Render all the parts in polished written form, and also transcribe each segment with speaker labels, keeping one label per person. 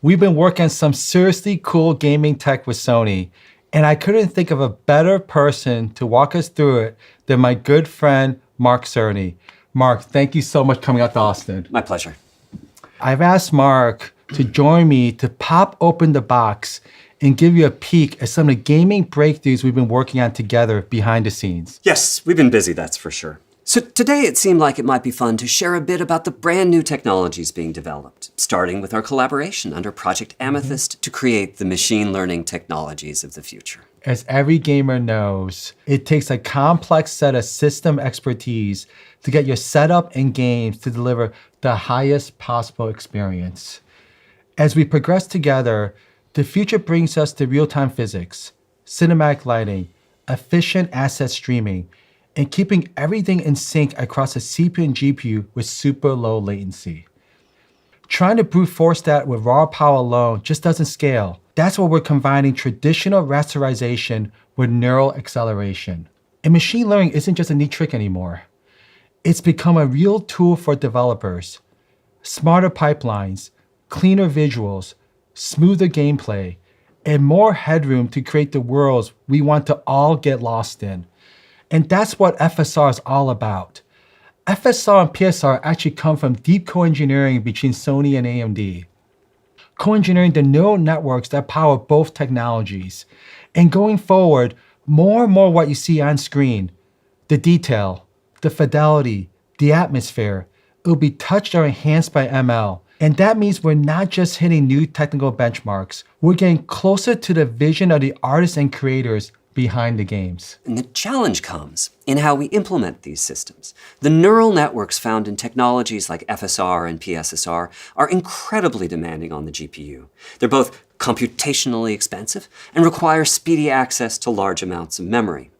Speaker 1: We've been working on some seriously cool gaming tech with Sony, and I couldn't think of a better person to walk us through it than my good friend, Mark Cerny. Mark, thank you so much for coming out to Austin.
Speaker 2: My pleasure.
Speaker 1: I've asked Mark to join me to pop open the box and give you a peek at some of the gaming breakthroughs we've been working on together behind the scenes.
Speaker 2: Yes, we've been busy, that's for sure. So today it seemed like it might be fun to share a bit about the brand new technologies being developed, starting with our collaboration under Project Amethyst to create the machine learning technologies of the future.
Speaker 1: As every gamer knows, it takes a complex set of system expertise to get your setup and games to deliver the highest possible experience. As we progress together, the future brings us to real-time physics, cinematic lighting, efficient asset streaming, and keeping everything in sync across a CPU and GPU with super low latency. Trying to brute force that with raw power alone just doesn't scale. That's why we're combining traditional rasterization with neural acceleration. And machine learning isn't just a neat trick anymore. It's become a real tool for developers. Smarter pipelines, cleaner visuals, smoother gameplay, and more headroom to create the worlds we want to all get lost in. And that's what FSR is all about. FSR and PSR actually come from deep co-engineering between Sony and AMD. Co-engineering the neural networks that power both technologies. And going forward, more and more what you see on screen, the detail, the fidelity, the atmosphere, it will be touched or enhanced by ML. And that means we're not just hitting new technical benchmarks, we're getting closer to the vision of the artists and creators behind the games.
Speaker 2: And the challenge comes in how we implement these systems. The neural networks found in technologies like FSR and PSSR are incredibly demanding on the GPU. They're both computationally expensive and require speedy access to large amounts of memory.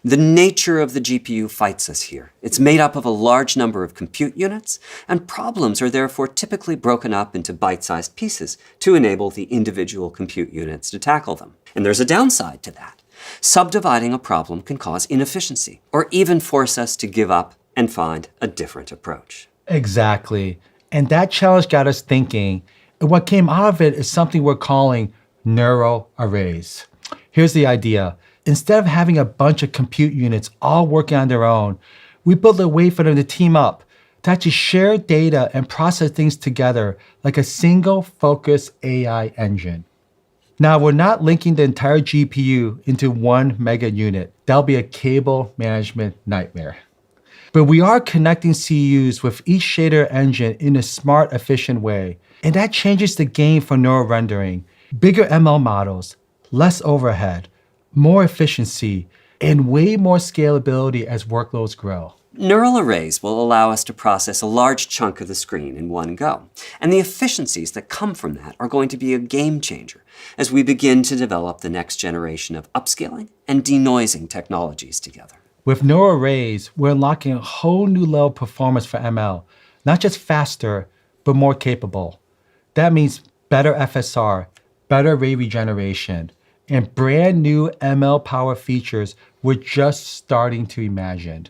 Speaker 2: The nature of the GPU fights us here. It's made up of a large number of compute units, and problems are therefore typically broken up into bite-sized pieces to enable the individual compute units to tackle them. And there's a downside to that. Subdividing a problem can cause inefficiency, or even force us to give up and find a different approach.
Speaker 1: Exactly. And that challenge got us thinking, and what came out of it is something we're calling neural arrays. Here's the idea. Instead of having a bunch of compute units all working on their own, we built a way for them to team up, to actually share data and process things together like a single focused AI engine. Now, we're not linking the entire GPU into one mega unit. That'll be a cable management nightmare. But we are connecting CUs with each shader engine in a smart, efficient way. And that changes the game for neural rendering. Bigger ML models, less overhead, more efficiency, and way more scalability as workloads grow.
Speaker 2: Neural arrays will allow us to process a large chunk of the screen in one go, and the efficiencies that come from that are going to be a game changer as we begin to develop the next generation of upscaling and denoising technologies together.
Speaker 1: With neural arrays, we're unlocking a whole new level of performance for ML, not just faster, but more capable. That means better FSR, better array regeneration, and brand new ML power features we're just starting to imagine.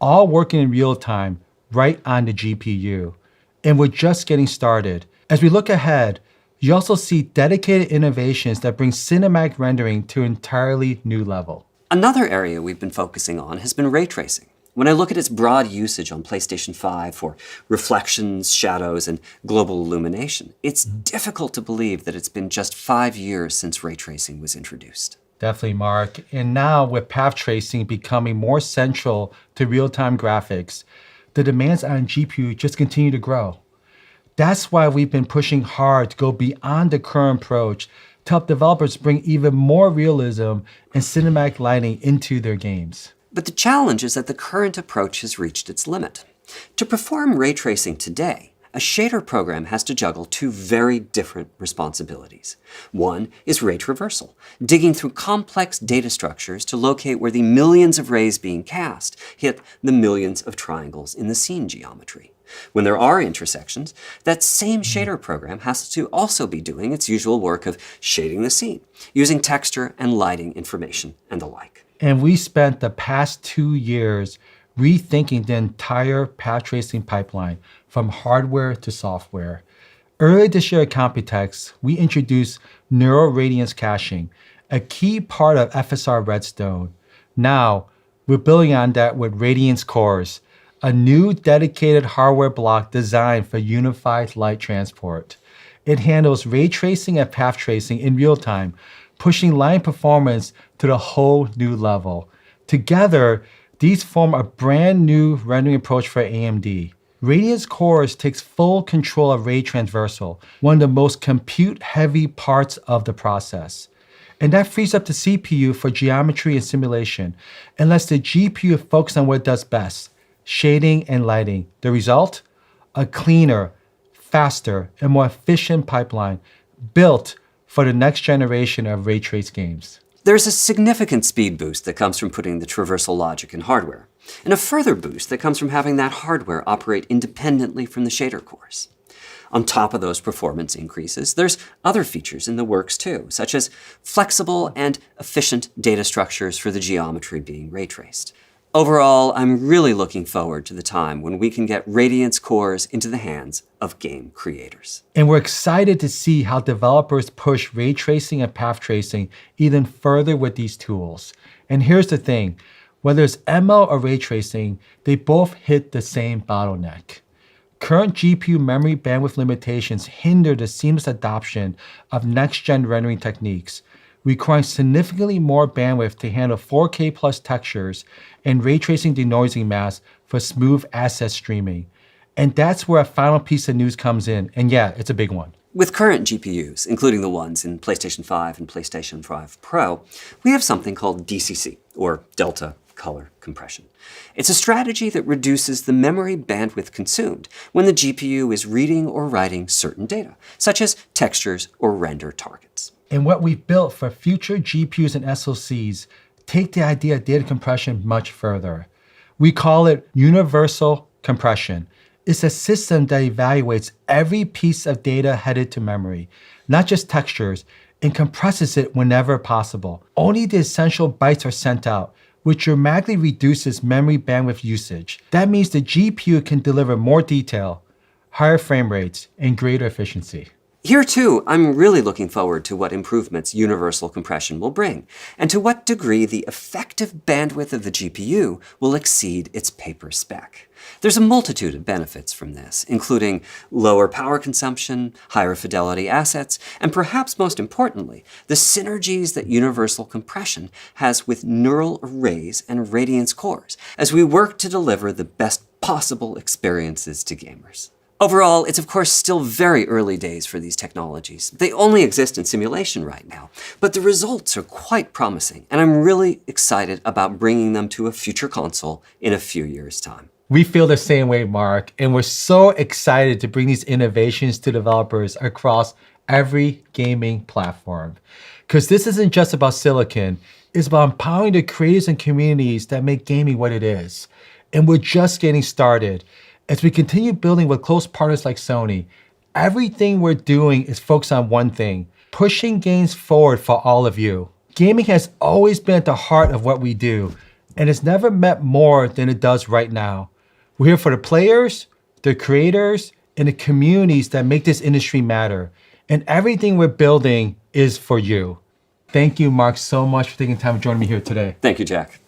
Speaker 1: All working in real time, right on the GPU. And we're just getting started. As we look ahead, you also see dedicated innovations that bring cinematic rendering to an entirely new level.
Speaker 2: Another area we've been focusing on has been ray tracing. When I look at its broad usage on PlayStation 5 for reflections, shadows, and global illumination, it's difficult to believe that it's been just 5 years since ray tracing was introduced.
Speaker 1: Definitely, Mark. And now with path tracing becoming more central to real-time graphics, the demands on GPU just continue to grow. That's why we've been pushing hard to go beyond the current approach to help developers bring even more realism and cinematic lighting into their games.
Speaker 2: But the challenge is that the current approach has reached its limit. To perform ray tracing today, a shader program has to juggle two very different responsibilities. One is ray traversal, digging through complex data structures to locate where the millions of rays being cast hit the millions of triangles in the scene geometry. When there are intersections, that same shader program has to also be doing its usual work of shading the scene, using texture and lighting information and the like.
Speaker 1: And we spent the past 2 years rethinking the entire path tracing pipeline from hardware to software. Earlier this year at Computex, we introduced neural radiance caching, a key part of FSR Redstone. Now, we're building on that with Radiance Cores, a new dedicated hardware block designed for unified light transport. It handles ray tracing and path tracing in real time, pushing line performance to the whole new level. Together, these form a brand new rendering approach for AMD. Radiance Cores takes full control of ray transversal, one of the most compute-heavy parts of the process. And that frees up the CPU for geometry and simulation, and lets the GPU focus on what it does best, shading and lighting. The result? A cleaner, faster, and more efficient pipeline built for the next generation of ray trace games.
Speaker 2: There's a significant speed boost that comes from putting the traversal logic in hardware, and a further boost that comes from having that hardware operate independently from the shader cores. On top of those performance increases, there's other features in the works too, such as flexible and efficient data structures for the geometry being ray traced. Overall, I'm really looking forward to the time when we can get Radiance Cores into the hands of game creators.
Speaker 1: And we're excited to see how developers push ray tracing and path tracing even further with these tools. And here's the thing, whether it's ML or ray tracing, they both hit the same bottleneck. Current GPU memory bandwidth limitations hinder the seamless adoption of next-gen rendering techniques, requiring significantly more bandwidth to handle 4K plus textures and ray tracing denoising masks for smooth asset streaming. And that's where a final piece of news comes in, and yeah, it's a big one.
Speaker 2: With current GPUs, including the ones in PlayStation 5 and PlayStation 5 Pro, we have something called DCC, or Delta Color Compression. It's a strategy that reduces the memory bandwidth consumed when the GPU is reading or writing certain data, such as textures or render targets.
Speaker 1: And what we've built for future GPUs and SoCs take the idea of data compression much further. We call it universal compression. It's a system that evaluates every piece of data headed to memory, not just textures, and compresses it whenever possible. Only the essential bytes are sent out, which dramatically reduces memory bandwidth usage. That means the GPU can deliver more detail, higher frame rates, and greater efficiency.
Speaker 2: Here too, I'm really looking forward to what improvements universal compression will bring, and to what degree the effective bandwidth of the GPU will exceed its paper spec. There's a multitude of benefits from this, including lower power consumption, higher fidelity assets, and perhaps most importantly, the synergies that universal compression has with neural arrays and Radiance cores as we work to deliver the best possible experiences to gamers. Overall, it's of course still very early days for these technologies. They only exist in simulation right now, but the results are quite promising, and I'm really excited about bringing them to a future console in a few years' time.
Speaker 1: We feel the same way, Mark, and we're so excited to bring these innovations to developers across every gaming platform. Because this isn't just about silicon, it's about empowering the creators and communities that make gaming what it is. And we're just getting started. As we continue building with close partners like Sony, everything we're doing is focused on one thing, pushing games forward for all of you. Gaming has always been at the heart of what we do, and it's never meant more than it does right now. We're here for the players, the creators, and the communities that make this industry matter. And everything we're building is for you. Thank you, Mark, so much for taking time to join me here today.
Speaker 2: Thank you, Jack.